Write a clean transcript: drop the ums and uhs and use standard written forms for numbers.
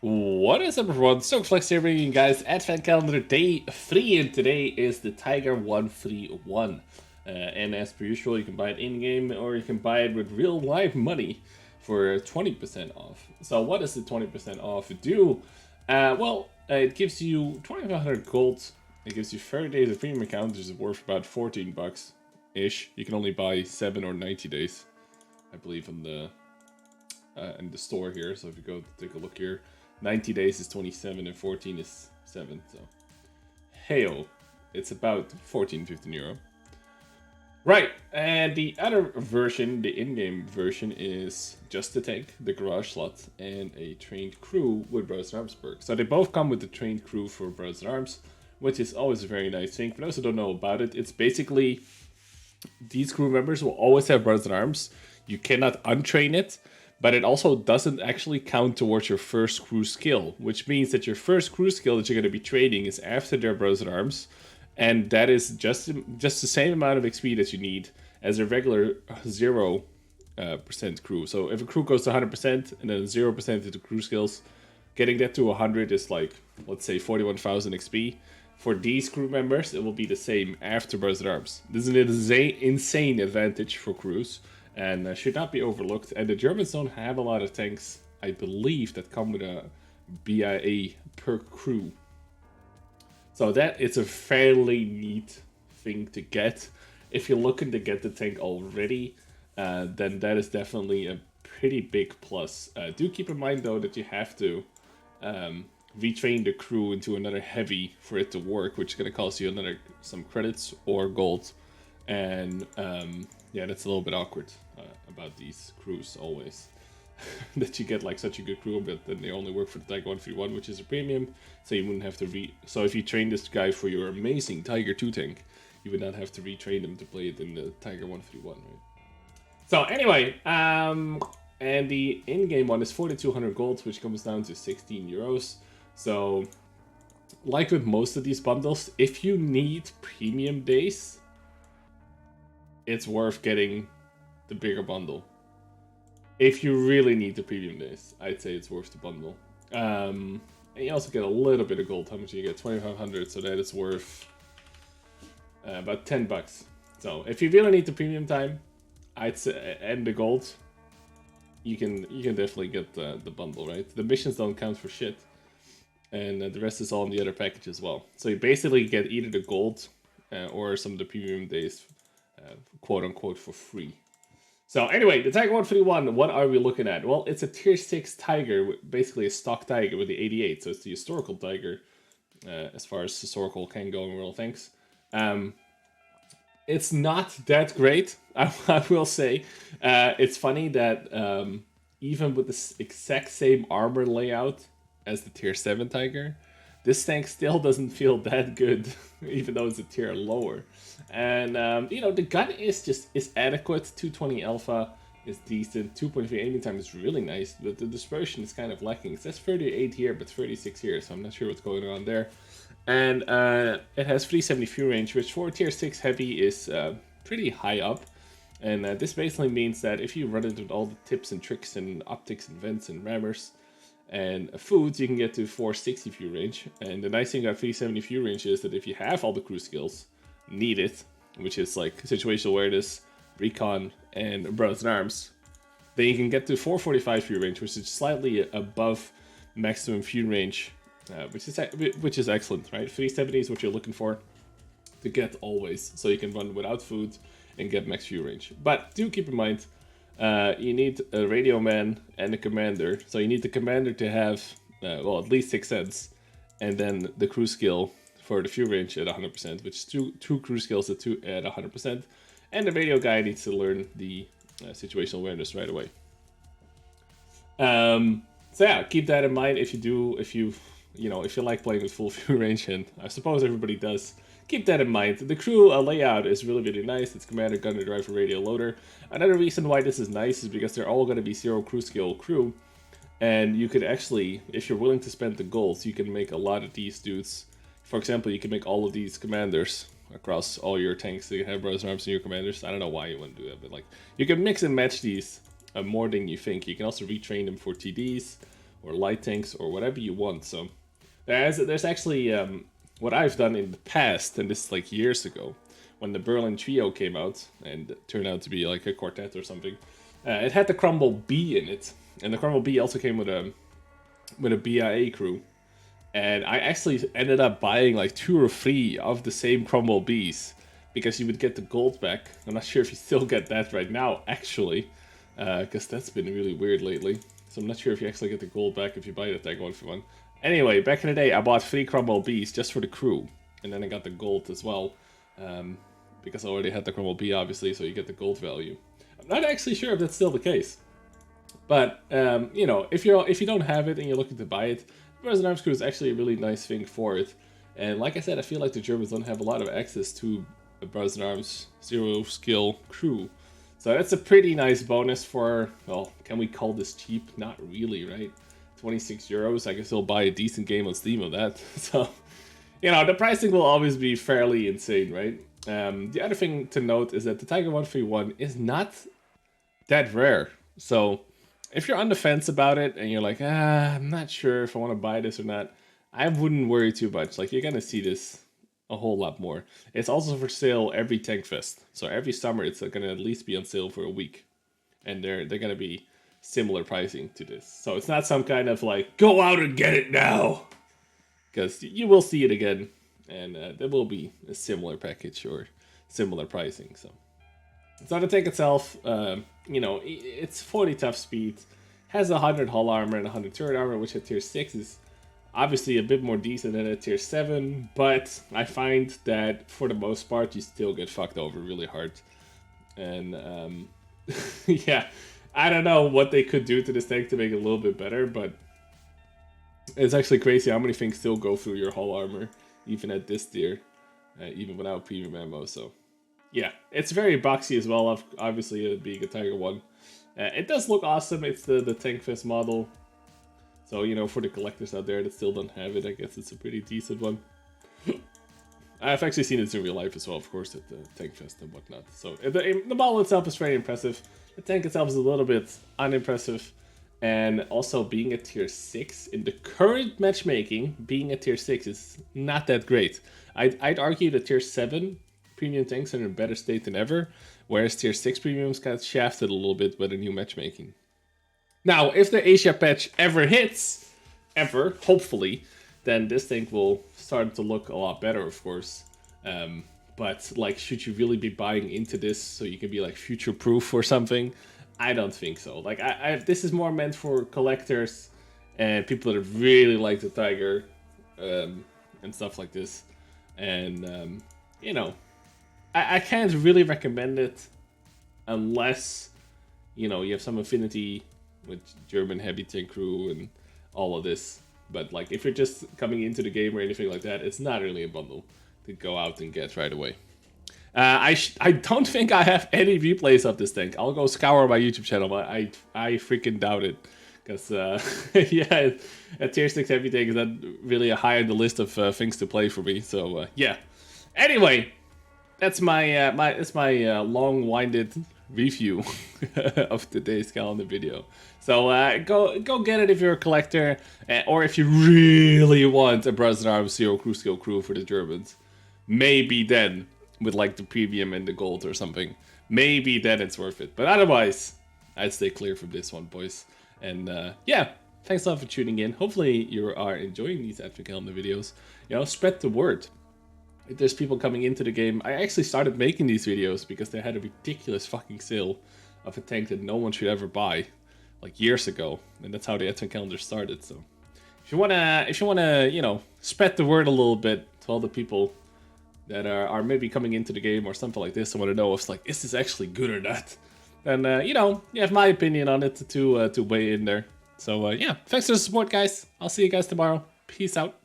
What is up, everyone? Flex here, bringing you guys Advent Calendar Day 3, and today is the Tiger 131. And as per usual, you can buy it in-game, or you can buy it with real live money for 20% off. So what does the 20% off do? It gives you 2,500 gold, it gives you 30 days of premium account, which is worth about 14 bucks-ish. You can only buy 7 or 90 days, I believe, in the store here. So if you go take a look here, 90 days is 27 and 14 is 7. So, heyo, it's about 14, 15 euro. Right, and the other version, the in-game version, is just the tank, the garage slot, and a trained crew with Brothers in Arms perk. So they both come with the trained crew for Brothers in Arms, which is always a very nice thing. For those who don't know about it, it's basically these crew members will always have Brothers in Arms. You cannot untrain it, but it also doesn't actually count towards your first crew skill, which means that your first crew skill that you're going to be trading is after their Brothers in Arms, and that is just the same amount of XP that you need as a regular 0% crew. So if a crew goes to 100% and then 0% into crew skills, getting that to 100 is like, let's say, 41,000 XP. For these crew members, it will be the same after Brothers in Arms. This is an insane advantage for crews, and should not be overlooked. And the Germans don't have a lot of tanks, I believe, that come with a BIA per crew. So that is a fairly neat thing to get. If you're looking to get the tank already, then that is definitely a pretty big plus. Do keep in mind, though, that you have to retrain the crew into another heavy for it to work, which is going to cost you some credits or gold. And yeah, that's a little bit awkward about these crews always. That you get like such a good crew, but then they only work for the Tiger 131, which is a premium, so you wouldn't have to so if you train this guy for your amazing Tiger 2 tank, you would not have to retrain him to play it in the Tiger 131, right? So anyway, and the in-game one is 4,200 gold, which comes down to 16 euros. So, like with most of these bundles, if you need premium days, it's worth getting the bigger bundle. If you really need the premium days, I'd say it's worth the bundle. And you also get a little bit of gold. How much do you get? 2,500, so that is worth about 10 bucks. So if you really need the premium time, I'd say, and the gold, you can definitely get the bundle, right? The missions don't count for shit, and the rest is all in the other package as well. So you basically get either the gold or some of the premium days, quote unquote, for free. So anyway, the Tiger 131, what are we looking at? Well, it's a tier 6 Tiger, basically a stock Tiger with the 88, so it's the historical Tiger, as far as historical can go in World of Tanks. It's not that great, I will say. It's funny that even with the exact same armor layout as the tier 7 Tiger, this tank still doesn't feel that good, even though it's a tier lower. And, the gun is adequate. 220 alpha is decent. 2.3 aiming time is really nice. The dispersion is kind of lacking. It says 38 here, but 36 here, so I'm not sure what's going on there. And it has 370 fuel range, which for tier 6 heavy is pretty high up. And this basically means that if you run it with all the tips and tricks and optics and vents and rammers and foods, you can get to 460 fuel range. And the nice thing about 370 fuel range is that if you have all the crew skills needed, which is like situational awareness, recon, and Brothers in Arms, then you can get to 445 fuel range, which is slightly above maximum fuel range, which is excellent, right? 370 is what you're looking for to get always, so you can run without food and get max fuel range. But do keep in mind, you need a radio man and a commander. So you need the commander to have, at least 6 cents, and then the crew skill for the fuel range at 100%, which is two crew skills at 100%. And the radio guy needs to learn the situational awareness right away. So yeah, keep that in mind if you like playing with full fuel range, and I suppose everybody does. Keep that in mind. The crew layout is really, really nice. It's commander, gunner, driver, radio, loader. Another reason why this is nice is because they're all going to be 0 crew skill crew. And you could actually, if you're willing to spend the gold, you can make a lot of these dudes. For example, you can make all of these commanders across all your tanks. So you have Brothers in Arms and your commanders. I don't know why you wouldn't do that, but like you can mix and match these more than you think. You can also retrain them for TDs or light tanks or whatever you want. So there's actually what I've done in the past, and this is like years ago, when the Berlin Trio came out and it turned out to be like a quartet or something. It had the Crumble B in it, and the Crumble B also came with a BIA crew. And I actually ended up buying like 2 or 3 of the same Crumble Bs, because you would get the gold back. I'm not sure if you still get that right now, actually, because that's been really weird lately. So I'm not sure if you actually get the gold back if you buy the Tag 1v1. Anyway, back in the day, I bought 3 Crumble Bs just for the crew, and then I got the gold as well, because I already had the Crumble B, obviously, so you get the gold value. I'm not actually sure if that's still the case, but you know, if you don't have it and you're looking to buy it, the Brazilian Arms crew is actually a really nice thing for it. And like I said, I feel like the Germans don't have a lot of access to a Brazilian Arms 0 skill crew. So that's a pretty nice bonus for, well, can we call this cheap? Not really, right? 26 euros, I can still buy a decent game on Steam of that. So, you know, the pricing will always be fairly insane, right? The other thing to note is that the Tiger 131 is not that rare. So if you're on the fence about it and you're like, I'm not sure if I want to buy this or not, I wouldn't worry too much. Like, you're going to see this a whole lot more. It's also for sale every Tank Fest. So every summer it's going to at least be on sale for a week. And they're going to be similar pricing to this. So it's not some kind of like, go out and get it now. Because you will see it again. And there will be a similar package or similar pricing. So the tank itself, you know, it's 40 tough speed, has 100 hull armor and 100 turret armor, which at tier 6 is obviously a bit more decent than at tier 7, but I find that for the most part you still get fucked over really hard. And yeah, I don't know what they could do to this tank to make it a little bit better, but it's actually crazy how many things still go through your hull armor, even at this tier, even without premium ammo. So yeah, it's very boxy as well, obviously it being a Tiger 1. It does look awesome. It's the Tank Fest model. So, you know, for the collectors out there that still don't have it, I guess it's a pretty decent one. I've actually seen it in real life as well, of course, at the Tank Fest and whatnot. So the model itself is very impressive. The tank itself is a little bit unimpressive. And also being at tier 6, in the current matchmaking, being at tier 6 is not that great. I'd argue that tier 7 premium tanks are in a better state than ever, whereas tier 6 premiums got shafted a little bit with the new matchmaking. Now, if the Asia patch ever hits, hopefully, then this thing will start to look a lot better, of course. But, like, should you really be buying into this so you can be, like, future-proof or something? I don't think so. Like, this is more meant for collectors and people that really like the Tiger and stuff like this. And, you know, I can't really recommend it unless, you know, you have some affinity with German heavy tank crew and all of this. But, like, if you're just coming into the game or anything like that, it's not really a bundle to go out and get right away. I don't think I have any replays of this tank. I'll go scour my YouTube channel, but I freaking doubt it. Because, yeah, a tier 6 heavy tank is not really high on the list of things to play for me. So, yeah. Anyway, that's my long-winded review of today's calendar video. So go get it if you're a collector, or if you really want a Brazilian Arms 0 crew skill crew for the Germans. Maybe then, with like the premium and the gold or something, maybe then it's worth it. But otherwise, I'd stay clear from this one, boys. And yeah, thanks a lot for tuning in. Hopefully you are enjoying these Advent Calendar videos. You know, spread the word. If there's people coming into the game, I actually started making these videos because they had a ridiculous fucking sale of a tank that no one should ever buy, like years ago, and that's how the Advent Calendar started. So, if you wanna, you know, spread the word a little bit to all the people that are maybe coming into the game or something like this, and want to know if, like, is this actually good or not? And you know, you have my opinion on it to weigh in there. So yeah, thanks for the support, guys. I'll see you guys tomorrow. Peace out.